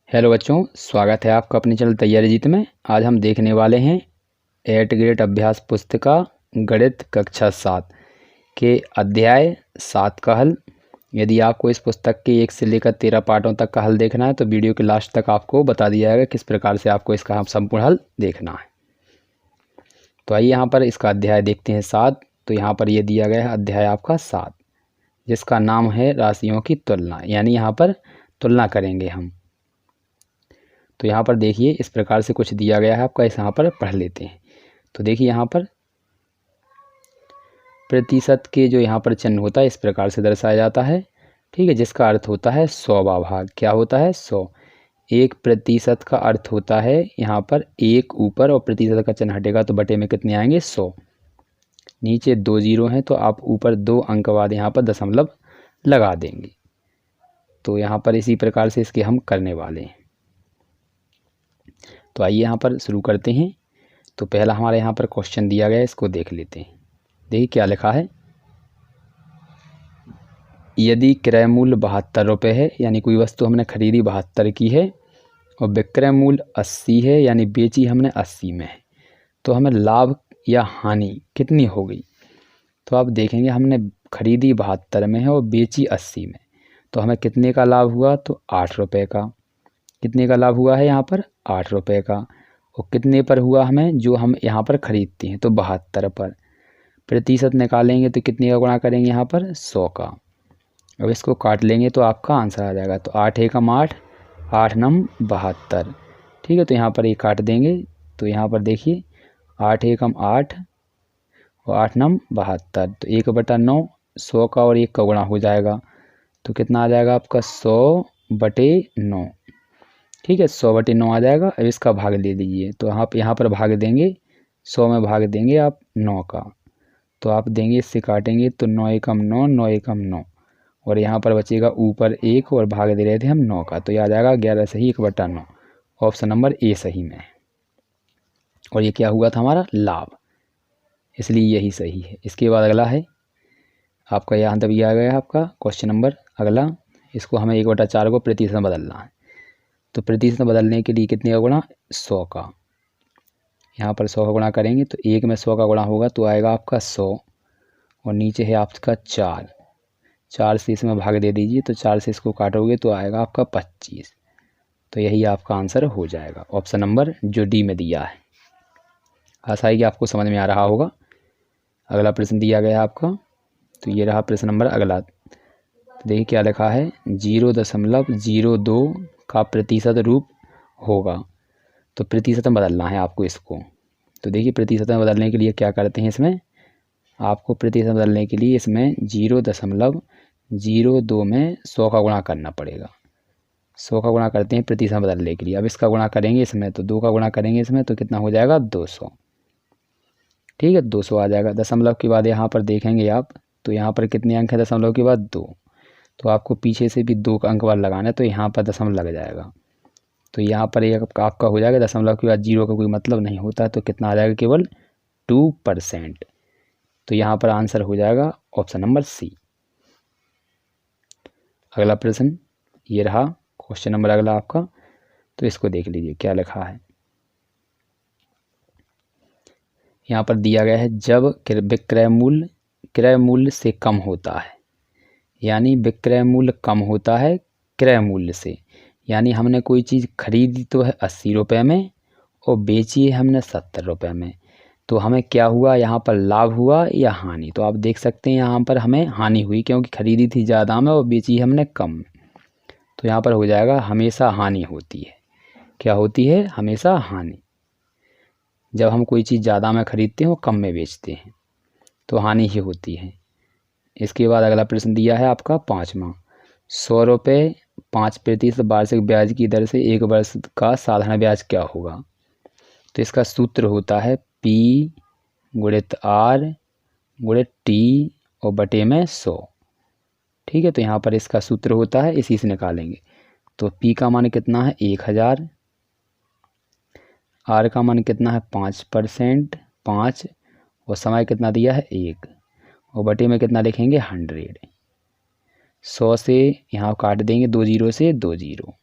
Hello बच्चों, स्वागत है आपका अपने चैनल तैयारी जीत में। आज हम देखने वाले हैं 8th ग्रेड अभ्यास पुस्तिका गणित कक्षा 7 के अध्याय 7 का हल। यदि आपको इस पुस्तक के 1 से लेकर 13 पाठों तक का हल देखना है तो वीडियो के लास्ट तक आपको बता दिया जाएगा किस प्रकार से आपको इसका संपूर्ण हल देखना है। तो आइए यहाँ पर इसका अध्याय देखते हैं 7। तो यहाँ पर ये दिया गया है अध्याय आपका 7, जिसका नाम है राशियों की तुलना, यानी यहाँ पर तुलना करेंगे हम। तो यहाँ पर देखिए इस प्रकार से कुछ दिया गया है आपका, इस यहाँ पर पढ़ लेते हैं। तो देखिए यहाँ पर प्रतिशत के जो यहाँ पर चिन्ह होता है इस प्रकार से दर्शाया जाता है, ठीक है, जिसका अर्थ होता है 100वां भाग। क्या होता है? 100। 1% का अर्थ होता है यहाँ पर 1 ऊपर और प्रतिशत का चिन्ह हटेगा तो बटे में कितने आएंगे? 100। नीचे 2 जीरो हैं तो आप ऊपर 2 अंक बाद यहाँ पर दशमलव लगा देंगे। तो यहाँ पर इसी प्रकार से इसके हम करने वाले हैं। तो आइए यहाँ पर शुरू करते हैं। तो पहला हमारे यहाँ पर क्वेश्चन दिया गया है, इसको देख लेते हैं। देखिए क्या लिखा है। यदि क्रय मूल्य 72 रुपये है, यानी कोई वस्तु हमने खरीदी 72 की है, और विक्रय मूल्य 80 है, यानी बेची हमने 80 में है, तो हमें लाभ या हानि कितनी हो गई? तो आप देखेंगे हमने खरीदी 72 में है और बेची 80 में, तो हमें कितने का लाभ हुआ? तो 8 रुपये का। कितने का लाभ हुआ है यहाँ पर? 8 रुपये का। और कितने पर हुआ हमें? जो हम यहाँ पर खरीदते हैं तो 72 पर। प्रतिशत निकालेंगे तो कितने का गुणा करेंगे यहाँ पर? 100 का। अब इसको काट लेंगे तो आपका आंसर आ जाएगा। तो 8 एकम 8, 8 नम 72, ठीक है। तो यहाँ पर ये काट देंगे तो यहाँ पर देखिए 8 एकम 8 और 8 नम 72, तो 1/9 100 का और 1 का गुणा हो जाएगा तो कितना आ जाएगा आपका? 100/9, ठीक है। 100/9 आ जाएगा। अब इसका भाग ले लीजिए तो आप यहाँ पर भाग देंगे, 100 में भाग देंगे आप 9 का, तो आप देंगे इससे काटेंगे तो 9 एकम 9, 9 एकम 9, और यहाँ पर बचेगा ऊपर 1 और भाग दे रहे थे हम 9 का, तो ये आ जाएगा 11 सही 1/9। ऑप्शन नंबर ए सही में है। और ये क्या हुआ था हमारा? लाभ, इसलिए यही सही है। इसके बाद अगला है आपका, यहाँ तक आ गया आपका क्वेश्चन नंबर अगला। इसको हमें 1/4 को प्रतिशत में बदलना है। तो प्रतिशत में बदलने के लिए कितने का गुणा? 100 का। यहाँ पर 100 का गुणा करेंगे तो 1 में 100 का गुणा होगा तो आएगा आपका 100, और नीचे है आपका 4 से इसमें भाग दे दीजिए तो 4 से इसको काटोगे तो आएगा आपका 25। तो यही आपका आंसर हो जाएगा, ऑप्शन नंबर जो डी में दिया है। आशा है कि आपको समझ में आ रहा होगा। अगला प्रश्न दिया गया है आपका, तो ये रहा प्रश्न नंबर अगला। तो देखिए क्या लिखा है। 0.02 का प्रतिशत रूप होगा। तो प्रतिशत में बदलना है आपको इसको। तो देखिए प्रतिशत में बदलने के लिए क्या करते हैं, इसमें आपको प्रतिशत बदलने के लिए इसमें 0.02 में 100 का गुणा करना पड़ेगा। 100 का गुणा करते हैं प्रतिशत बदलने के लिए। अब इसका गुणा करेंगे इसमें तो 2 का गुणा करेंगे इसमें तो कितना हो जाएगा? 200, ठीक है। 200 आ जाएगा। दशमलव के बाद यहाँ पर देखेंगे आप तो यहाँ पर कितने अंक है? दशमलव के बाद 2, तो आपको पीछे से भी 2 अंक बाद लगाना है तो यहाँ पर दशमलव लग जाएगा। तो यहाँ पर एक आपका हो जाएगा। दशमलव के बाद 0 का कोई मतलब नहीं होता, तो कितना आ जाएगा? केवल 2%। तो यहाँ पर आंसर हो जाएगा ऑप्शन नंबर सी। अगला प्रश्न ये रहा क्वेश्चन नंबर अगला आपका। तो इसको देख लीजिए क्या लिखा है। यहाँ पर दिया गया है जब विक्रय मूल्य क्रय मूल्य से कम होता है, यानी विक्रय मूल्य कम होता है क्रय मूल्य से, यानी हमने कोई चीज़ खरीदी तो है 80 रुपये में और बेची है हमने 70 रुपये में, तो हमें क्या हुआ? यहाँ पर लाभ हुआ या हानि? तो आप देख सकते हैं यहाँ पर हमें हानि हुई, क्योंकि खरीदी थी ज़्यादा में और बेची हमने कम। तो यहाँ पर हो जाएगा हमेशा हानि होती है। क्या होती है? हमेशा हानि। जब हम कोई चीज़ ज़्यादा में खरीदते हैं और कम में बेचते हैं तो हानि ही होती है। इसके बाद अगला प्रश्न दिया है आपका 5वां। 100 रुपये 5% वार्षिक ब्याज की दर से 1 वर्ष का साधारण ब्याज क्या होगा? तो इसका सूत्र होता है P गुणित R गुणित T और बटे में 100, ठीक है। तो यहाँ पर इसका सूत्र होता है, इसी से निकालेंगे। तो P का मान कितना है? 1000। R का मान कितना है? 5%, 5, और समय कितना दिया है? 1, और बटे में कितना लिखेंगे? 100। 100 से यहाँ काट देंगे 2 जीरो से 2 जीरो,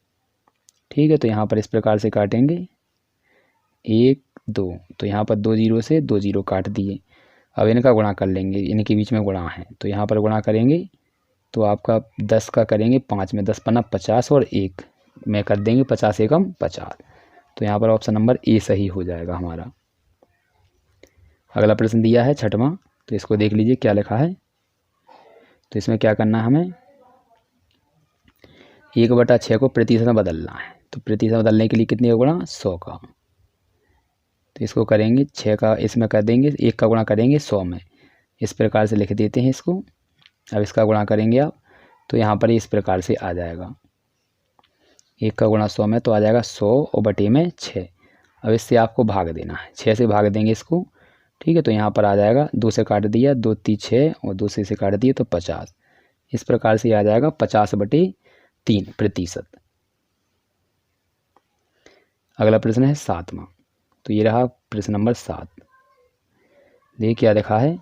ठीक है, तो यहाँ पर इस प्रकार से काटेंगे 1 2, तो यहाँ पर 2 जीरो से 2 जीरो काट दिए। अब इनका गुणा कर लेंगे, इनके बीच में गुणा है तो यहाँ पर गुणा करेंगे तो आपका 10 का करेंगे 5 में 10 पन्ना 50 और 1 में कर देंगे 50 एकम 50। तो यहाँ पर ऑप्शन नंबर ए सही हो जाएगा हमारा। अगला प्रश्न दिया है 6वां, तो इसको देख लीजिए क्या लिखा है। तो इसमें क्या करना है, हमें 1/6 को प्रतिशत में बदलना है। तो प्रतिशत बदलने के लिए कितने का गुणा, 100 का। तो इसको करेंगे 6 का इसमें कर देंगे, 1 का गुणा करेंगे 100 में, इस प्रकार से लिख देते हैं इसको। अब इसका गुणा करेंगे आप तो यहाँ पर इस प्रकार से आ जाएगा, 1 का गुणा 100 में तो आ जाएगा 100 और बटे में 6। अब इससे आपको भाग देना है, 6 से भाग देंगे इसको। ठीक है, तो यहाँ पर आ जाएगा 2 से काट दिया, 2 3 6 और 2 से काट दिए तो 50। इस प्रकार से आ जाएगा 50/3 प्रतिशत। अगला प्रश्न है 7वां, तो ये रहा प्रश्न नंबर 7। देखिए क्या लिखा है,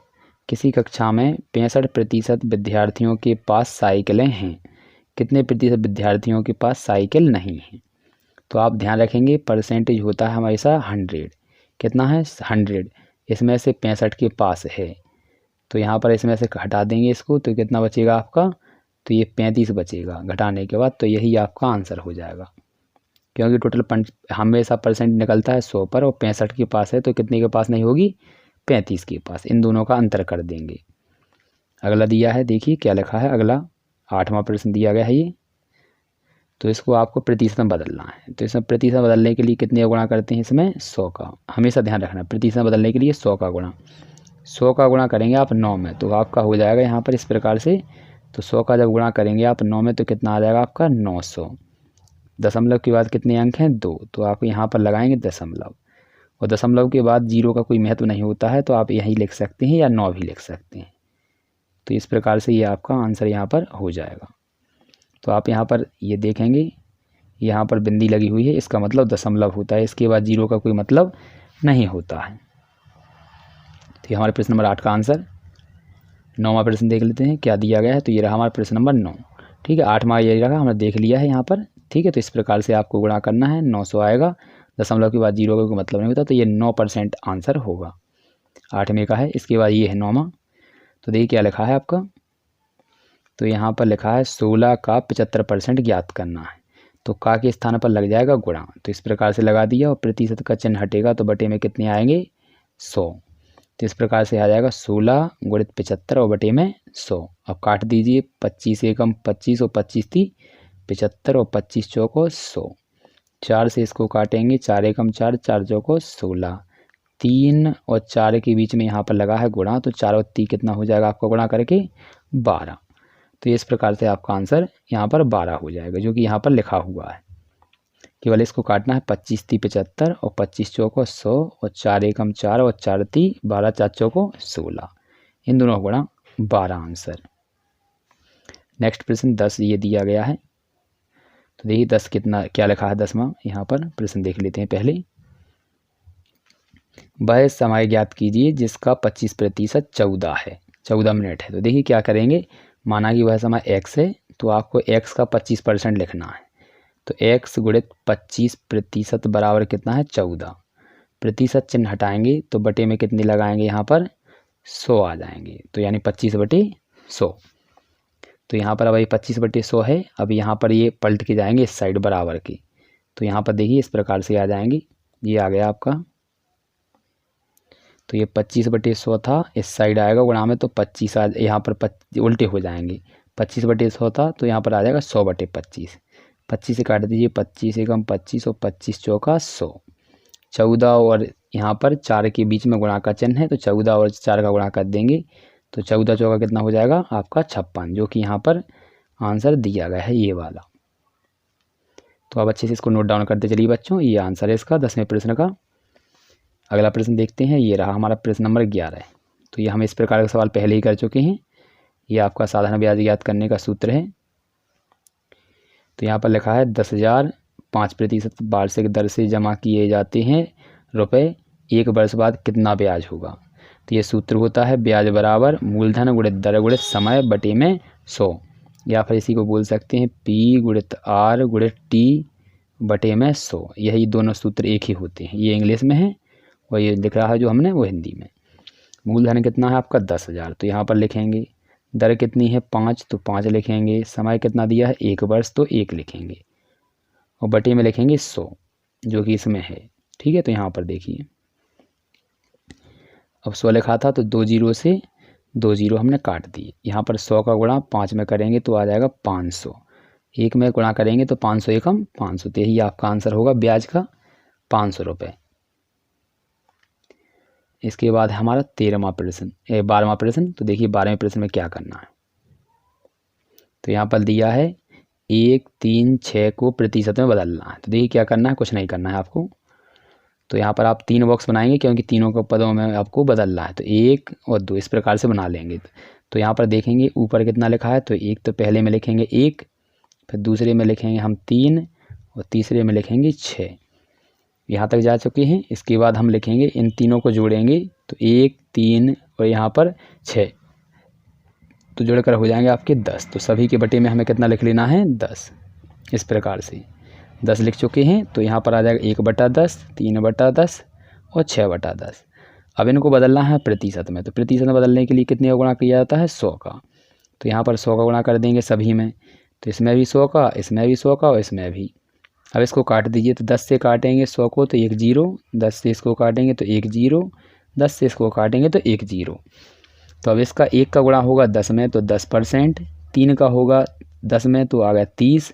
किसी कक्षा में 65% विद्यार्थियों के पास साइकिलें हैं, कितने प्रतिशत विद्यार्थियों के पास साइकिल नहीं है। तो आप ध्यान रखेंगे परसेंटेज होता है हमेशा 100, कितना है 100, इसमें से 65 के पास है तो यहाँ पर इसमें से हटा देंगे इसको तो कितना बचेगा आपका, तो ये 35 बचेगा घटाने के बाद, तो यही आपका आंसर हो जाएगा। क्योंकि टोटल हमेशा परसेंट निकलता है 100 पर और 65 के पास है तो कितने के पास नहीं होगी, 35 के पास। इन दोनों का अंतर कर देंगे। अगला दिया है, देखिए क्या लिखा है, अगला 8वां प्रश्न दिया गया है ये। तो इसको आपको प्रतिशत में बदलना है। तो इसमें प्रतिशत बदलने के लिए कितने का गुणा करते हैं, इसमें 100 का, हमेशा ध्यान रखना प्रतिशत बदलने के लिए 100 का गुणा। 100 का गुणा करेंगे आप 9 में तो आपका हो जाएगा यहाँ पर इस प्रकार से। तो 100 का जब गुणा करेंगे आप 9 में तो कितना आ जाएगा आपका 900। दशमलव के बाद कितने अंक हैं, 2, तो आप यहाँ पर लगाएंगे दशमलव, और दशमलव के बाद जीरो का कोई महत्व नहीं होता है तो आप यही लिख सकते हैं या 9 भी लिख सकते हैं। तो इस प्रकार से ये आपका आंसर यहाँ पर हो जाएगा। तो आप यहाँ पर ये देखेंगे, यहाँ पर बिंदी लगी हुई है, इसका मतलब दशमलव होता है, इसके बाद जीरो का कोई मतलब नहीं होता है। तो ये हमारे प्रश्न नंबर 8 का आंसर। 9वां प्रश्न देख लेते हैं क्या दिया गया है। तो ये रहा हमारा प्रश्न नंबर 9। ठीक है, 8वां ये रहा, हमने देख लिया है यहाँ पर। ठीक है, तो इस प्रकार से आपको गुणा करना है, 900 आएगा, दशमलव के बाद जीरो का कोई मतलब नहीं होता, तो ये 9% आंसर होगा। 8वें का है। इसके बाद ये है 9वां। तो देखिए क्या लिखा है आपका, तो यहाँ पर लिखा है 16 का 75% ज्ञात करना है। तो का के स्थान पर लग जाएगा गुणा, तो इस प्रकार से लगा दिया और प्रतिशत का चिन्ह हटेगा तो बटे में कितने आएंगे 100। तो इस प्रकार से आ जाएगा 16 गुणित 75 और बटे में 100। अब काट दीजिए, 25 एकम 25 और 25 थी 75 और 25 चौको 100। 4 से इसको काटेंगे, 4 एकम 4, 4 चौको 16, 3 और 4 के बीच में यहाँ पर लगा है गुणा, तो 4 और 3 कितना हो जाएगा आपका गुणा करके 12। तो इस प्रकार से आपका आंसर यहाँ पर 12 हो जाएगा, जो कि यहाँ पर लिखा हुआ है। केवल इसको काटना है, 25 थी 75 और 25 चौको 100 और 4 एकम 4 और 4 थी 12, 4 चौको 16, इन दोनों का गुणा 12 आंसर। नेक्स्ट प्रश्न 10 ये दिया गया है। तो देखिए 10 कितना क्या लिखा है, 10वां यहाँ पर प्रश्न देख लेते हैं पहले। वह समय ज्ञात कीजिए जिसका 25% 14 है, 14 मिनट है। तो देखिए क्या करेंगे, माना कि वह समय x है तो आपको x का 25% लिखना है। तो x गुणित 25% बराबर कितना है 14। प्रतिशत चिन्ह हटाएंगे तो बटे में कितने लगाएंगे, यहाँ पर 100 आ जाएंगे, तो यानी 25/100। तो यहाँ पर अब ये 25/100 है। अब यहाँ पर ये पलट के जाएंगे इस साइड बराबर की, तो यहाँ पर देखिए इस प्रकार से आ जाएंगे, ये आ गया आपका। तो ये 25/100 था, इस साइड आएगा गुणा में तो 25 आ, यहाँ पर उल्टे हो जाएंगे। 25/100 था तो यहाँ पर आ जाएगा 100/25। 25 से काट दीजिए, 25 एकम 25 और 25 चौका 100। 14 और यहाँ पर 4 के बीच में गुणा का चिन्ह है, तो 14 और 4 का गुणा कर देंगे तो 14 चौका कितना हो जाएगा आपका 56, जो कि यहाँ पर आंसर दिया गया है ये वाला। तो आप अच्छे से इसको नोट डाउन करते चलिए बच्चों, ये आंसर है इसका 10वें प्रश्न का। अगला प्रश्न देखते हैं, ये रहा हमारा प्रश्न नंबर 11। तो ये हम इस प्रकार का सवाल पहले ही कर चुके हैं। ये आपका साधारण ब्याज ज्ञात करने का सूत्र है। तो यहाँ पर लिखा है 10,000 5% वार्षिक दर से जमा किए जाते हैं रुपए, 1 वर्ष बाद कितना ब्याज होगा। तो ये सूत्र होता है ब्याज बराबर मूलधन गुणित दर गुणित समय बटे में 100, या फिर इसी को बोल सकते हैं P गुणित R गुणित T बटे में 100, यही दोनों सूत्र एक ही होते हैं। ये इंग्लिश में है और ये लिख रहा है जो हमने वो हिंदी में। मूलधन कितना है आपका 10,000, तो यहाँ पर लिखेंगे। दर कितनी है 5, तो 5 लिखेंगे। समय कितना दिया है 1 वर्ष, तो 1 लिखेंगे और बटे में लिखेंगे 100 जो कि इसमें है। ठीक है, तो यहाँ पर देखिए अब 100 लिखा था तो 2 जीरो से 2 जीरो हमने काट दिए। यहाँ पर 100 का गुणा 5 में करेंगे तो आ जाएगा 500। 1 में गुणा करेंगे तो 500 एकम 500, तो यही आपका आंसर होगा ब्याज का 500 रुपये। इसके बाद हमारा 12वां प्रश्न। तो देखिए 12वें प्रश्न में क्या करना है। तो यहाँ पर दिया है 1, 3, 6 को प्रतिशत में बदलना है। तो देखिए क्या करना है, कुछ नहीं करना है आपको। तो यहाँ पर आप 3 बॉक्स बनाएंगे क्योंकि तीनों को पदों में आपको बदलना है। तो 1 और 2 इस प्रकार से बना लेंगे। तो यहाँ पर देखेंगे ऊपर कितना लिखा है, तो एक तो पहले में लिखेंगे 1, फिर दूसरे में लिखेंगे हम 3 और तीसरे में लिखेंगे 6। यहाँ तक जा चुके हैं। इसके बाद हम लिखेंगे इन तीनों को जोड़ेंगे तो 1, 3 और यहाँ पर 6, तो जोड़कर हो जाएंगे आपके 10। तो सभी के बटे में हमें कितना लिख लेना है 10। इस प्रकार से 10 लिख चुके हैं। तो यहाँ पर आ जाएगा 1/10, 3/10 और 6/10। अब इनको बदलना है प्रतिशत में। तो प्रतिशत में बदलने के लिए कितने का गुणा किया जाता है 100 का। तो यहाँ पर 100 का गुणा कर देंगे सभी में। तो इसमें भी 100 का, इसमें भी 100 का और इसमें भी। अब इसको काट दीजिए। तो 10 से काटेंगे 100 को तो 1 जीरो, 10 से इसको काटेंगे तो 1 जीरो, 10 से इसको काटेंगे तो 1 जीरो। तो अब इसका 1 का गुणा होगा 10 में तो 10%, 3 का होगा 10 में तो आ गया 30,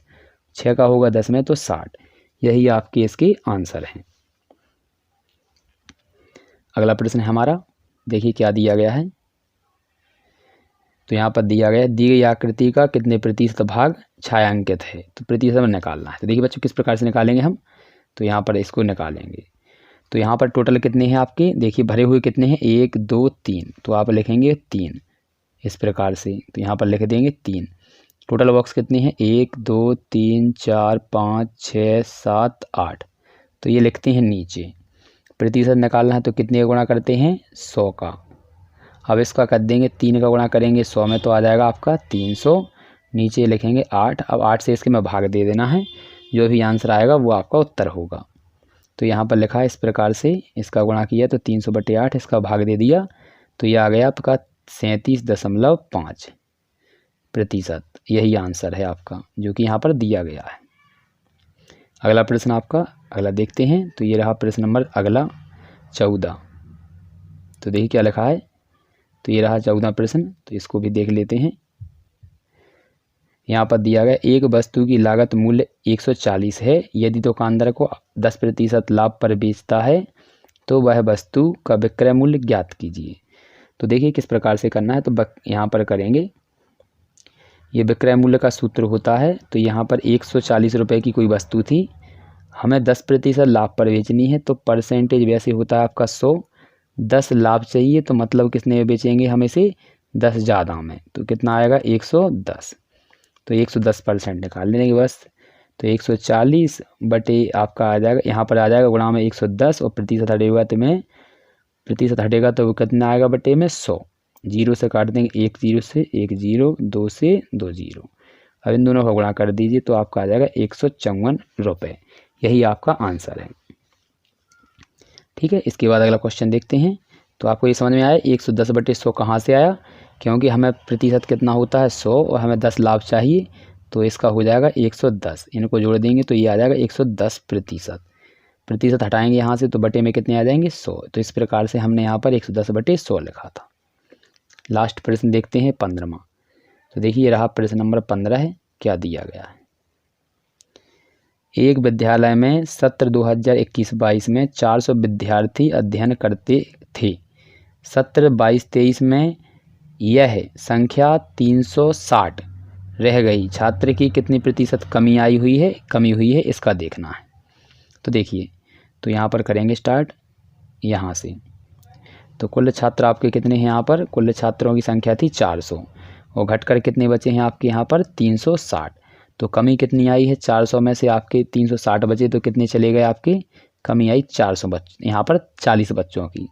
6 का होगा 10 में तो 60। यही आपके इसके आंसर हैं। अगला प्रश्न है हमारा, देखिए क्या दिया गया है। तो यहाँ पर दिया गया है दी गई आकृति का कितने प्रतिशत भाग छायांकित है। तो प्रतिशत में निकालना है। तो देखिए बच्चों किस प्रकार से निकालेंगे हम। तो यहाँ पर इसको निकालेंगे। तो यहाँ पर टोटल कितने हैं आपके, देखिए भरे हुए कितने हैं 1, 2, 3, तो आप लिखेंगे 3 इस प्रकार से। तो यहाँ पर लिख देंगे 3। टोटल बॉक्स कितने हैं 1, 2, 3, 4, 5, 6, 7, 8, तो ये लिखते हैं नीचे। प्रतिशत निकालना है तो कितने का गुणा करते हैं 100 का। अब इसका कर देंगे 3 का गुणा करेंगे 100 में तो आ जाएगा आपका 300। नीचे लिखेंगे 8। अब 8 से इसके में भाग दे देना है, जो भी आंसर आएगा वो आपका उत्तर होगा। तो यहाँ पर लिखा है इस प्रकार से, इसका गुणा किया तो 300/8, इसका भाग दे दिया तो ये आ गया आपका 37.5 प्रतिशत। यही आंसर है आपका जो कि यहाँ पर दिया गया है। अगला प्रश्न आपका अगला देखते हैं। तो ये रहा प्रश्न नंबर अगला 14। तो देखिए क्या लिखा है। तो ये रहा 14 प्रश्न। तो इसको भी देख लेते हैं। यहाँ पर दिया गया एक वस्तु की लागत मूल्य 140 है। यदि दुकानदार को 10% लाभ पर बेचता है तो वह वस्तु का विक्रय मूल्य ज्ञात कीजिए। तो देखिए किस प्रकार से करना है। तो यहाँ पर करेंगे, ये विक्रय मूल्य का सूत्र होता है। तो यहाँ पर 140 रुपये की कोई वस्तु थी, हमें 10% लाभ पर बेचनी है। तो परसेंटेज वैसे होता है आपका 100। 10 लाभ चाहिए तो मतलब कितने में बेचेंगे हम इसे 10 ज़्यादा में। तो कितना आएगा 110। तो 110% निकाल लेंगे बस। तो 140 बटे आपका आ जाएगा, यहाँ पर आ जाएगा गुणा में 110 और प्रतिशत हटेगा तो में प्रतिशत हटेगा तो वो कितना आएगा बटे में 100। जीरो से काट देंगे 1 जीरो से 1 जीरो, 2 से 2 जीरो। अब इन दोनों का गुणा कर दीजिए तो आपका आ जाएगा 154 रुपये। यही आपका आंसर है। ठीक है, इसके बाद अगला क्वेश्चन देखते हैं। तो आपको ये समझ में आया 110/100 कहाँ से आया, क्योंकि हमें प्रतिशत कितना होता है 100 और हमें 10 लाभ चाहिए। तो इसका हो जाएगा 110, इनको जोड़ देंगे तो ये आ जाएगा 110%। प्रतिशत हटाएंगे यहाँ से तो बटे में कितने आ जाएंगे 100। तो इस प्रकार से हमने यहाँ पर 110/100 लिखा था। लास्ट प्रश्न देखते हैं 15वां। तो देखिए रहा प्रश्न नंबर 15 है, क्या दिया गया है। एक विद्यालय में सत्र 2021-22 में 400 विद्यार्थी अध्ययन करते थे। सत्र 22-23 में यह संख्या 360 रह गई। छात्र की कितनी प्रतिशत कमी हुई है इसका देखना है। तो देखिए, तो यहाँ पर करेंगे स्टार्ट यहाँ से। तो कुल छात्र आपके कितने हैं, यहाँ पर कुल छात्रों की संख्या थी 400 और घटकर कितने बचे हैं आपके यहाँ पर 360। तो कमी कितनी आई है 400 में से आपके 360 बचे तो कितने चले गए आपके, कमी आई 400 यहाँ पर 40 बच्चों की।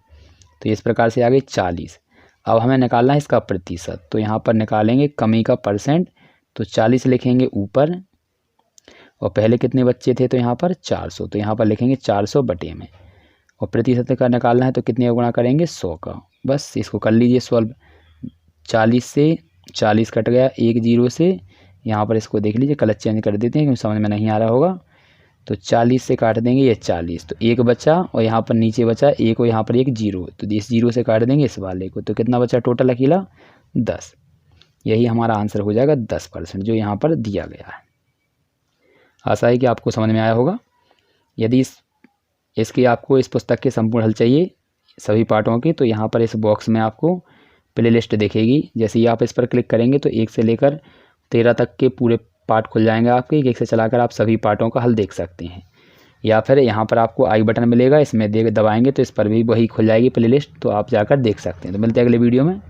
तो इस प्रकार से आ गई 40। अब हमें निकालना है इसका प्रतिशत। तो यहाँ पर निकालेंगे कमी का परसेंट। तो 40 लिखेंगे ऊपर और पहले कितने बच्चे थे, तो यहाँ पर 400, तो यहाँ पर लिखेंगे 400 बटे में। और प्रतिशत का निकालना है तो कितने का गुणा करेंगे, 100 का। बस इसको कर लीजिए सॉल्व। 40 से 40 कट गया, 1 0 से, यहाँ पर इसको देख लीजिए, कलर चेंज कर देते हैं क्योंकि समझ में नहीं आ रहा होगा। तो 40 से काट देंगे ये 40, तो 1 बचा और यहाँ पर नीचे बचा 1 और यहाँ पर 1 0, तो इस 0 से काट देंगे इस वाले को, तो कितना बचा टोटल अकेला, 10। यही हमारा आंसर हो जाएगा 10% जो यहाँ पर दिया गया है। आशा है कि आपको समझ में आया होगा। यदि इसकी आपको इस पुस्तक के संपूर्ण हल चाहिए सभी पार्टों के, तो यहाँ पर इस बॉक्स में आपको प्लेलिस्ट दिखेगी। जैसे ही आप इस पर क्लिक करेंगे तो 1 से लेकर 13 तक के पूरे पार्ट खुल जाएंगे आपके। एक से चलाकर आप सभी पार्टों का हल देख सकते हैं। या फिर यहाँ पर आपको आई बटन मिलेगा, इसमें दबाएंगे तो इस पर भी वही खुल जाएगी प्लेलिस्ट, तो आप जाकर देख सकते हैं। तो मिलते हैं अगले वीडियो में।